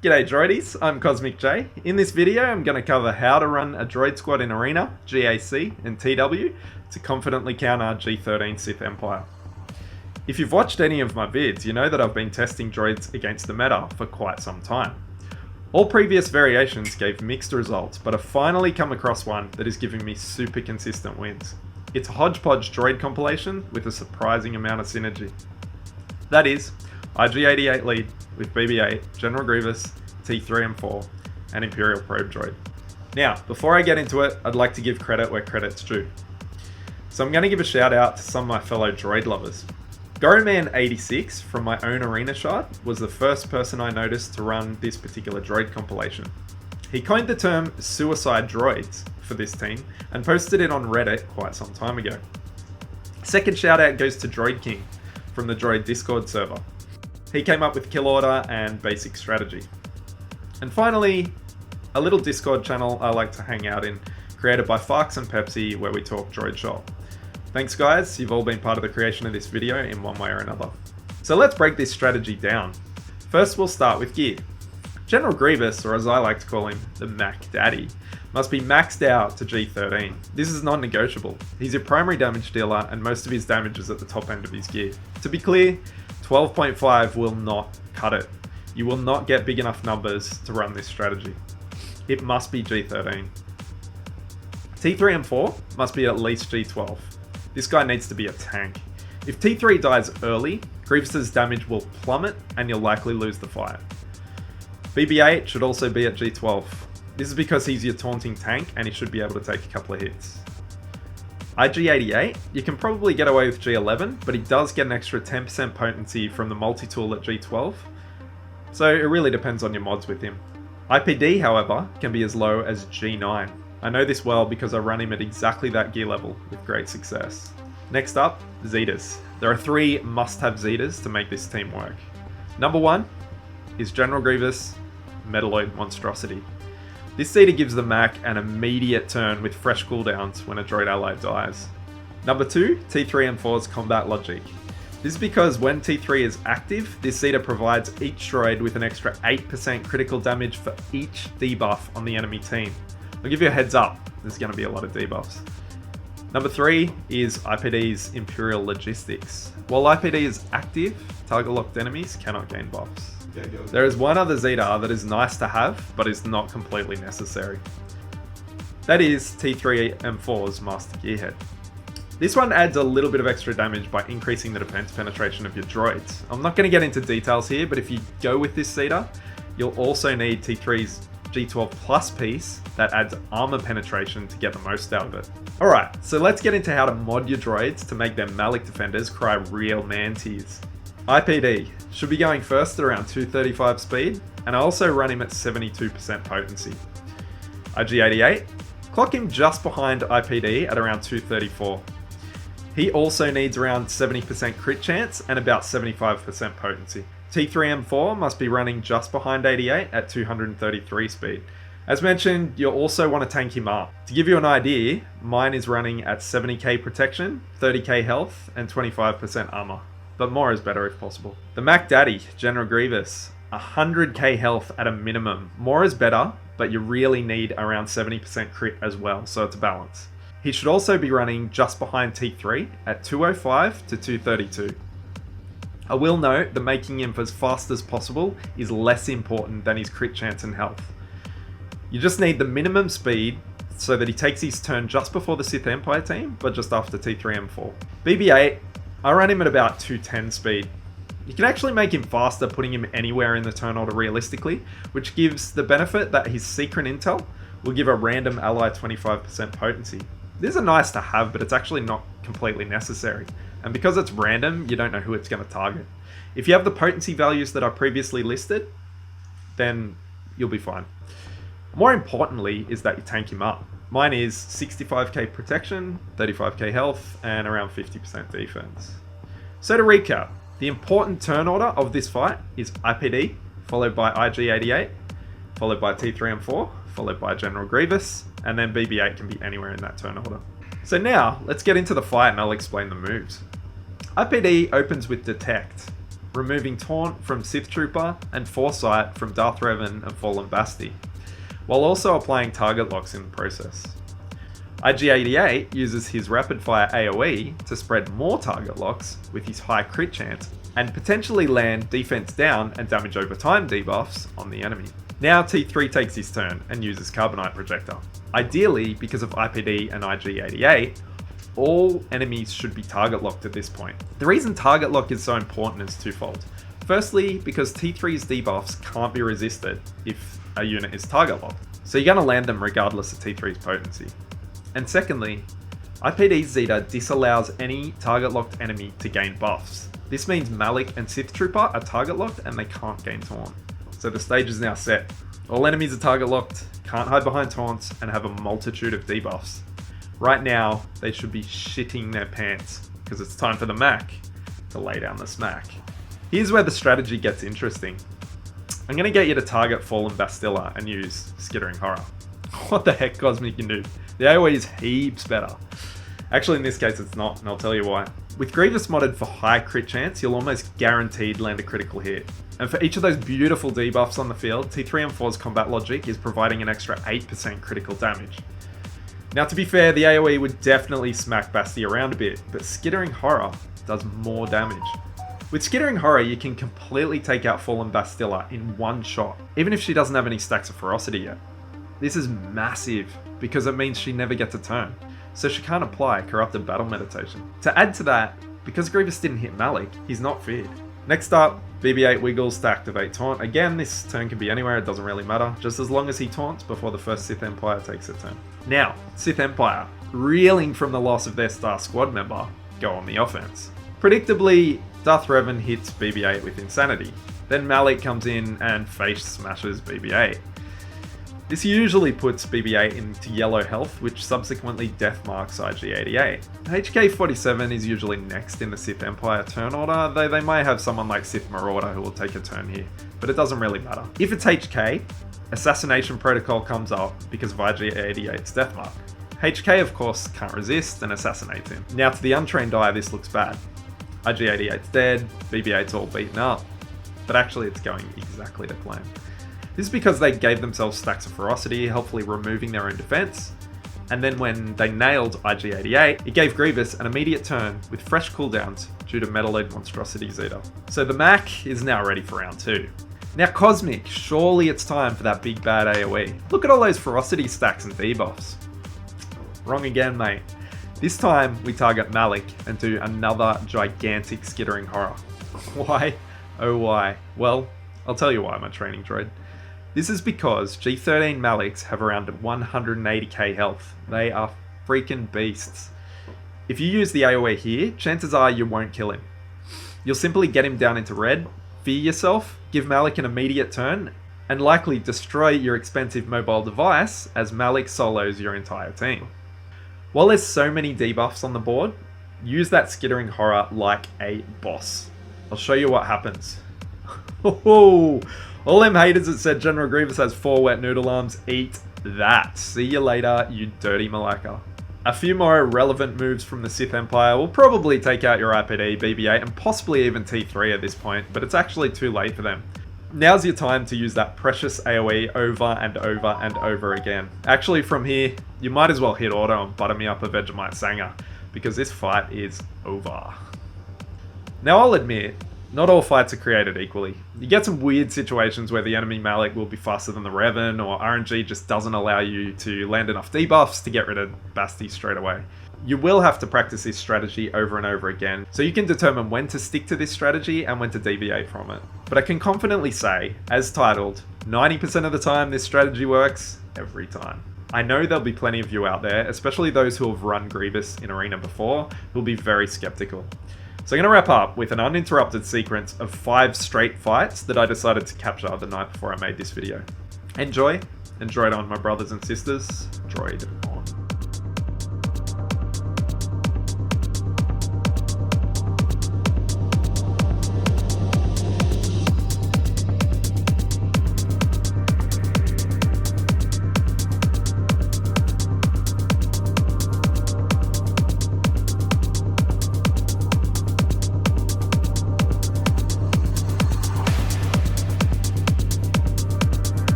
G'day Droidies, I'm Cosmic J. In this video I'm going to cover how to run a droid squad in Arena, GAC and TW to confidently counter G13 Sith Empire. If you've watched any of my vids, you know that I've been testing droids against the meta for quite some time. All previous variations gave mixed results, but I've finally come across one that is giving me super consistent wins. It's a hodgepodge droid compilation with a surprising amount of synergy. That is, IG-88 lead with BB-8, General Grievous, T3M4, and Imperial Probe Droid. Now, before I get into it, I'd like to give credit where credit's due. So I'm going to give a shout out to some of my fellow droid lovers. GoRoman86 from my own Arena shard was the first person I noticed to run this particular droid compilation. He coined the term suicide droids for this team and posted it on Reddit quite some time ago. Second shout out goes to Droid King from the Droid Discord server. He came up with kill order and basic strategy. And finally, a little Discord channel I like to hang out in, created by Farks and Pepsi, where we talk droid shop. Thanks guys, you've all been part of the creation of this video in one way or another. So let's break this strategy down. First we'll start with gear. General Grievous, or as I like to call him, the Mac Daddy, must be maxed out to G13. This is non-negotiable. He's your primary damage dealer and most of his damage is at the top end of his gear. To be clear, 12.5 will not cut it. You will not get big enough numbers to run this strategy. It must be G13. T3M4 must be at least G12. This guy needs to be a tank. If T3 dies early, Grievous's damage will plummet and you'll likely lose the fight. BB-8 should also be at G12. This is because he's your taunting tank and he should be able to take a couple of hits. IG-88, you can probably get away with G11, but he does get an extra 10% potency from the multi-tool at G12, so it really depends on your mods with him. IPD, however, can be as low as G9. I know this well because I run him at exactly that gear level with great success. Next up, Zetas. There are 3 must-have Zetas to make this team work. Number 1 is General Grievous, Metalloid Monstrosity. This Zeta gives the Mac an immediate turn with fresh cooldowns when a droid ally dies. Number 2, T3M4's Combat Logic. This is because when T3 is active, this Zeta provides each droid with an extra 8% critical damage for each debuff on the enemy team. I'll give you a heads up, there's going to be a lot of debuffs. Number 3 is IPD's Imperial Logistics. While IPD is active, target locked enemies cannot gain buffs. There is one other Zeta that is nice to have, but is not completely necessary. That is T3M4's Master Gearhead. This one adds a little bit of extra damage by increasing the defense penetration of your droids. I'm not going to get into details here, but if you go with this Zeta, you'll also need T3's G12 Plus piece that adds armor penetration to get the most out of it. Alright, so let's get into how to mod your droids to make their Malak defenders cry real man tears. IPD should be going first at around 235 speed, and I also run him at 72% potency. IG-88, clock him just behind IPD at around 234. He also needs around 70% crit chance and about 75% potency. T3M4 must be running just behind 88 at 233 speed. As mentioned, you'll also want to tank him up. To give you an idea, mine is running at 70k protection, 30k health, and 25% armor. But more is better if possible. The Mac Daddy, General Grievous, 100k health at a minimum. More is better, but you really need around 70% crit as well, so it's a balance. He should also be running just behind T3 at 205 to 232. I will note that making him as fast as possible is less important than his crit chance and health. You just need the minimum speed so that he takes his turn just before the Sith Empire team, but just after T3M4. BB-8, I run him at about 210 speed. You can actually make him faster putting him anywhere in the turn order realistically, which gives the benefit that his secret intel will give a random ally 25% potency. These are nice to have, but it's actually not completely necessary. And because it's random, you don't know who it's going to target. If you have the potency values that I previously listed, then you'll be fine. More importantly is that you tank him up. Mine is 65k protection, 35k health, and around 50% defense. So to recap, the important turn order of this fight is IPD, followed by IG-88, followed by T3M4, followed by General Grievous, and then BB-8 can be anywhere in that turn order. So now, let's get into the fight and I'll explain the moves. IPD opens with Detect. removing Taunt from Sith Trooper and Foresight from Darth Revan and Fallen Basti, while also applying target locks in the process. IG-88 uses his rapid fire AoE to spread more target locks with his high crit chance and potentially land defense down and damage over time debuffs on the enemy. Now T3 takes his turn and uses Carbonite Projector. Ideally, because of IPD and IG-88, all enemies should be target locked at this point. The reason target lock is so important is twofold. Firstly, because T3's debuffs can't be resisted if a unit is target locked, so you're going to land them regardless of T3's potency. And secondly, IPD Zeta disallows any target locked enemy to gain buffs. This means Malak and Sith Trooper are target locked and they can't gain taunt. So the stage is now set. All enemies are target locked, can't hide behind taunts, and have a multitude of debuffs. Right now, they should be shitting their pants, because it's time for the Mac to lay down the smack. Here's where the strategy gets interesting. I'm going to get you to target Fallen Bastilla and use Skittering Horror. What the heck, Cosmic can do? The AoE is heaps better. Actually, in this case, it's not, and I'll tell you why. With Grievous modded for high crit chance, you'll almost guaranteed land a critical hit. And for each of those beautiful debuffs on the field, T3M4's combat logic is providing an extra 8% critical damage. Now, to be fair, the AoE would definitely smack Basti around a bit, but Skittering Horror does more damage. With Skittering Horror, you can completely take out Fallen Bastilla in one shot, even if she doesn't have any stacks of ferocity yet. This is massive, because it means she never gets a turn, so she can't apply Corrupted Battle Meditation. To add to that, because Grievous didn't hit Malak, he's not feared. Next up, BB-8 wiggles to activate Taunt. Again, this turn can be anywhere, it doesn't really matter, just as long as he taunts before the first Sith Empire takes a turn. Now, Sith Empire, reeling from the loss of their star squad member, go on the offense. Predictably, Darth Revan hits BB-8 with Insanity. Then Malak comes in and face smashes BB-8. This usually puts BB-8 into yellow health, which subsequently death marks IG-88. HK-47 is usually next in the Sith Empire turn order, though they might have someone like Sith Marauder who will take a turn here, but it doesn't really matter. If it's HK, Assassination Protocol comes up because of IG-88's death mark. HK of course can't resist and assassinates him. Now to the untrained eye this looks bad. IG-88's dead, BB-8's all beaten up, but actually it's going exactly to plan. This is because they gave themselves stacks of ferocity, helpfully removing their own defense, and then when they nailed IG-88, it gave Grievous an immediate turn with fresh cooldowns due to Metaloid Monstrosity Zeta. So the Mac is now ready for round 2. Now Cosmic, surely it's time for that big bad AoE. Look at all those ferocity stacks and debuffs. Wrong again, mate. This time we target Malak and do another gigantic Skittering Horror. Why? Oh why? Well, I'll tell you why, my training droid. This is because G13 Malaks have around 180k health. They are freaking beasts. If you use the AoE here, chances are you won't kill him. You'll simply get him down into red, fear yourself, give Malak an immediate turn, and likely destroy your expensive mobile device as Malak solos your entire team. While there's so many debuffs on the board, use that Skittering Horror like a boss. I'll show you what happens. Oh, all them haters that said General Grievous has 4 wet noodle arms, eat that. See you later, you dirty Malacca. A few more irrelevant moves from the Sith Empire will probably take out your IPD, BB-8, and possibly even T3 at this point, but it's actually too late for them. Now's your time to use that precious AoE over and over and over again. Actually, from here, you might as well hit auto and butter me up a Vegemite Sanger, because this fight is over. Now I'll admit, not all fights are created equally. You get some weird situations where the enemy Malak will be faster than the Revan, or RNG just doesn't allow you to land enough debuffs to get rid of Basti straight away. You will have to practice this strategy over and over again, so you can determine when to stick to this strategy and when to deviate from it. But I can confidently say, as titled, 90% of the time this strategy works, every time. I know there'll be plenty of you out there, especially those who have run Grievous in Arena before, who'll be very skeptical. So I'm going to wrap up with an uninterrupted sequence of 5 straight fights that I decided to capture the night before I made this video. Enjoy, and droid on my brothers and sisters, droid.